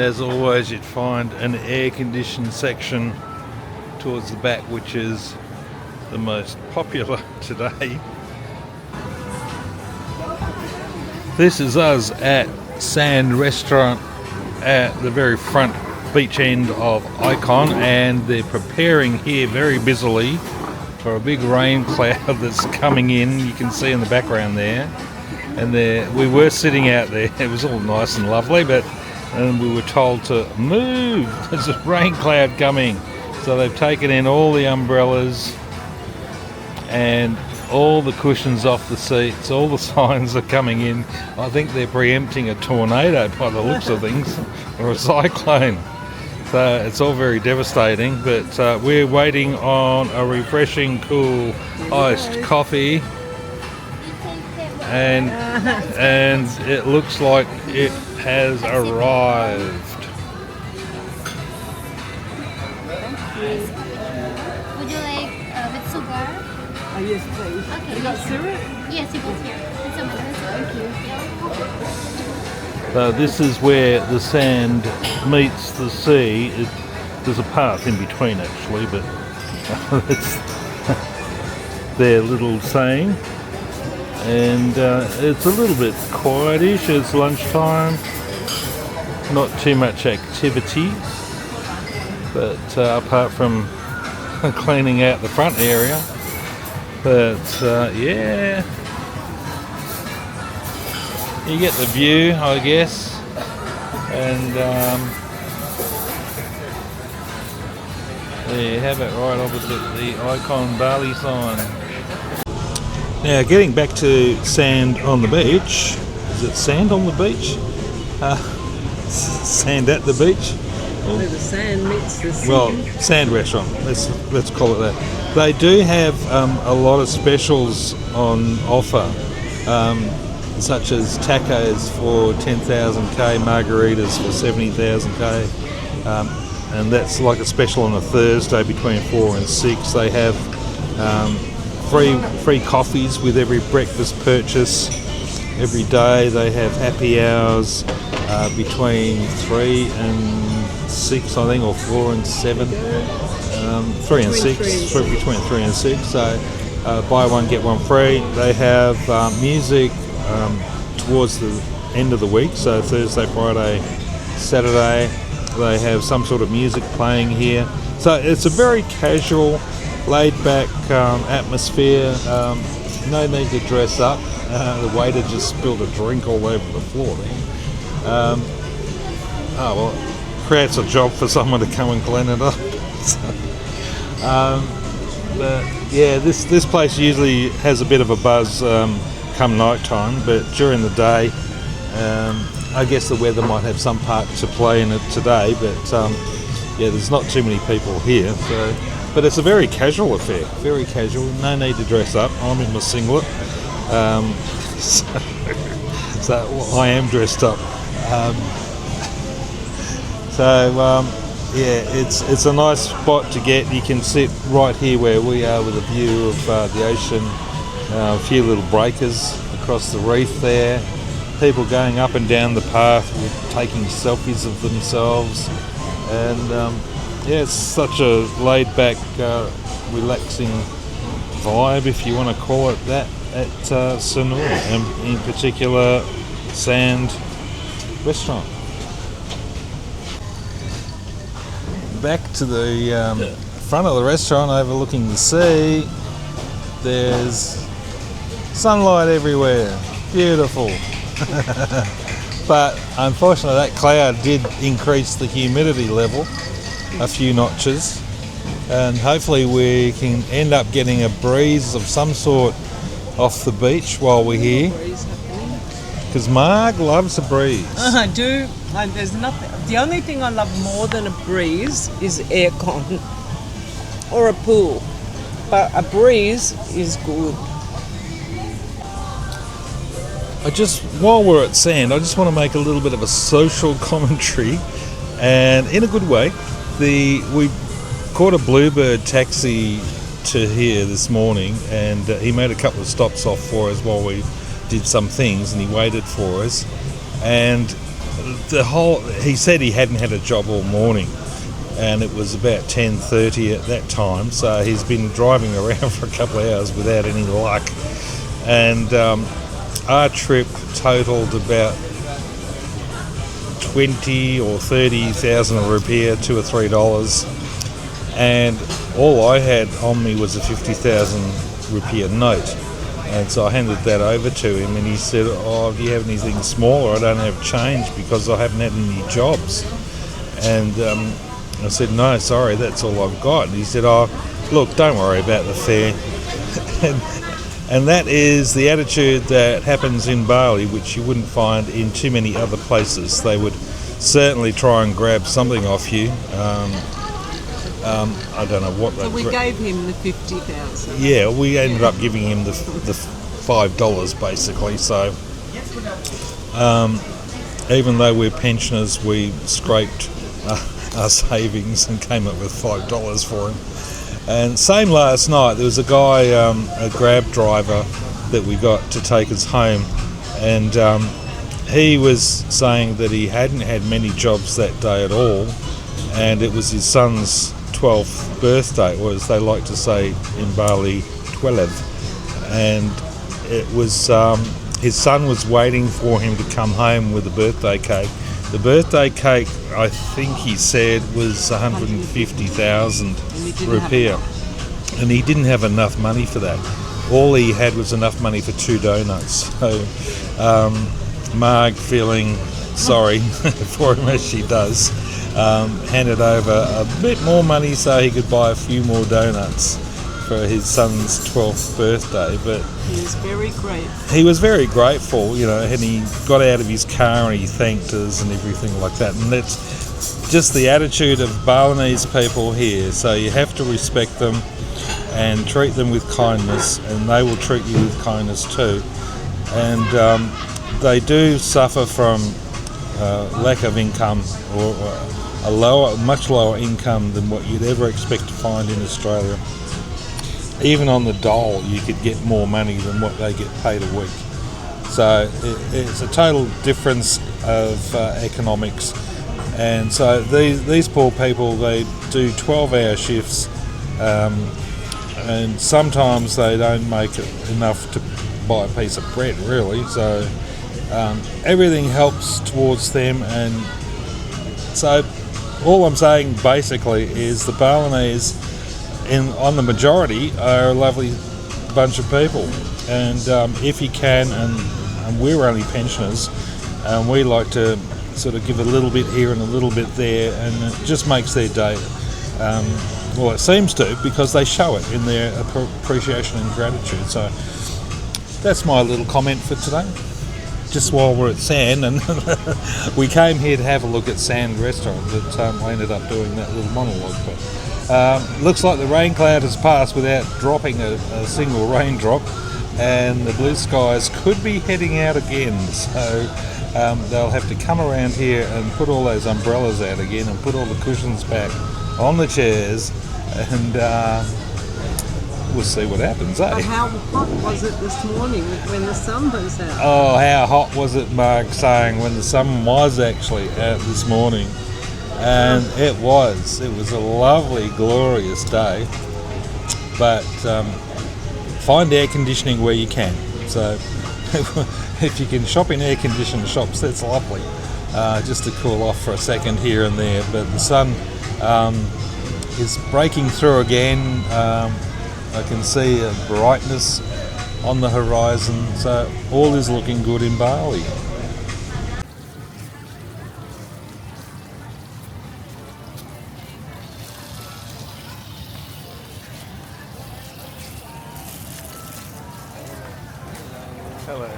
And as always, you'd find an air-conditioned section towards the back, which is the most popular today. This is us at Sand Restaurant at the very front beach end of Icon, and they're preparing here very busily for a big rain cloud that's coming in. You can see in the background there. And we were sitting out there. It was all nice and lovely, and we were told to move. There's a rain cloud coming. So they've taken in all the umbrellas and all the cushions off the seats. All the signs are coming in. I think they're preempting a tornado by the looks of things, or a cyclone. So it's all very devastating. But we're waiting on a refreshing, cool, iced coffee. And it looks like it has arrived. Would you like with sugar? Yes, please. Okay. You got syrup? Yes, you got here. It's a Thank you. So this is where the sand meets the sea. There's a path in between actually, but it's their little saying. And it's a little bit quietish. It's lunchtime. Not too much activity, but apart from cleaning out the front area. But yeah, you get the view, I guess. And there you have it, right opposite the Icon Bali sign. Now, getting back to sand on the beach. Is it sand on the beach? Sand at the beach? Where the sand meets the sea. Well, Sand Restaurant. Let's call it that. They do have a lot of specials on offer, such as tacos for 10,000k, margaritas for 70,000k, and that's like a special on a Thursday between 4 and 6. They have free coffees with every breakfast purchase every day. They have happy hours between 3 and 6, I think, or 4 and 7. 3 and 6, between 3 and 6. So buy one get one free. They have music towards the end of the week, so Thursday, Friday, Saturday. They have some sort of music playing here. So it's a very casual, laid-back atmosphere. No need to dress up. The waiter just spilled a drink all over the floor there. Oh well, creates a job for someone to come and clean it up. But yeah, this place usually has a bit of a buzz come night time, but during the day, I guess the weather might have some part to play in it today. But yeah, there's not too many people here. So. But it's a very casual affair, very casual. No need to dress up. I'm in my singlet, so I am dressed up. Yeah, it's a nice spot to get. You can sit right here where we are with a view of the ocean. A few little breakers across the reef there. People going up and down the path, taking selfies of themselves, and. Yeah, it's such a laid-back, relaxing vibe, if you want to call it that, at Sanur, and in particular, Sand Restaurant. Back to the front of the restaurant, overlooking the sea. There's sunlight everywhere. Beautiful. But unfortunately, that cloud did increase the humidity level a few notches, and hopefully we can end up getting a breeze of some sort off the beach while we're here, because Marg loves a breeze. I do. There's nothing. The only thing I love more than a breeze is aircon or a pool, but a breeze is good. While we're at Sand, I just want to make a little bit of a social commentary, and in a good way. We caught a Bluebird taxi to here this morning, and he made a couple of stops off for us while we did some things, and he waited for us. And he said he hadn't had a job all morning, and it was about 10:30 at that time, so he's been driving around for a couple of hours without any luck. And our trip totaled about 20 or 30,000 rupiah, $2 or $3, and all I had on me was a 50,000 rupiah note. And so I handed that over to him, and he said, "Oh, do you have anything smaller? I don't have change because I haven't had any jobs." And I said, "No, sorry, that's all I've got." And he said, "Oh, look, don't worry about the fare." and that is the attitude that happens in Bali, which you wouldn't find in too many other places. They would certainly try and grab something off you. I don't know what. So we gave him the 50,000. Yeah, we ended up giving him the $5 basically. So even though we're pensioners, we scraped our savings and came up with $5 for him. And same last night, there was a guy, a Grab driver that we got to take us home, and he was saying that he hadn't had many jobs that day at all, and it was his son's 12th birthday, or as they like to say in Bali, 12. And it was his son was waiting for him to come home with a birthday cake. The birthday cake, I think he said, was 150,000 rupiah, and he didn't have enough money for that. All he had was enough money for 2 donuts. So Marg, feeling sorry for him as she does, handed over a bit more money so he could buy a few more donuts for his son's 12th birthday. But he was very grateful. He was very grateful, you know, and he got out of his car and he thanked us and everything like that. And that's just the attitude of Balinese people here. So you have to respect them and treat them with kindness, and they will treat you with kindness too. And they do suffer from lack of income, or a much lower income than what you'd ever expect to find in Australia. Even on the dole, you could get more money than what they get paid a week. So it's a total difference of economics. And so these poor people, they do 12-hour shifts, and sometimes they don't make it enough to buy a piece of bread, really. So everything helps towards them. And so all I'm saying basically is the Balinese, on the majority, are a lovely bunch of people. And if you can, and we're only pensioners, and we like to sort of give a little bit here and a little bit there, and it just makes their day. Well, it seems to, because they show it in their appreciation and gratitude. So that's my little comment for today. Just while we're at Sand, and we came here to have a look at Sand restaurant, but I ended up doing that little monologue. But looks like the rain cloud has passed without dropping a single raindrop, and the blue skies could be heading out again. So they'll have to come around here and put all those umbrellas out again and put all the cushions back on the chairs, and we'll see what happens, eh? But how hot was it this morning when the sun was out? Oh, how hot was it, Mark, saying when the sun was actually out this morning? And it was a lovely, glorious day. But find air conditioning where you can. So if you can shop in air-conditioned shops, that's lovely, just to cool off for a second here and there. But the sun is breaking through again. I can see a brightness on the horizon, so all is looking good in Bali. Hello.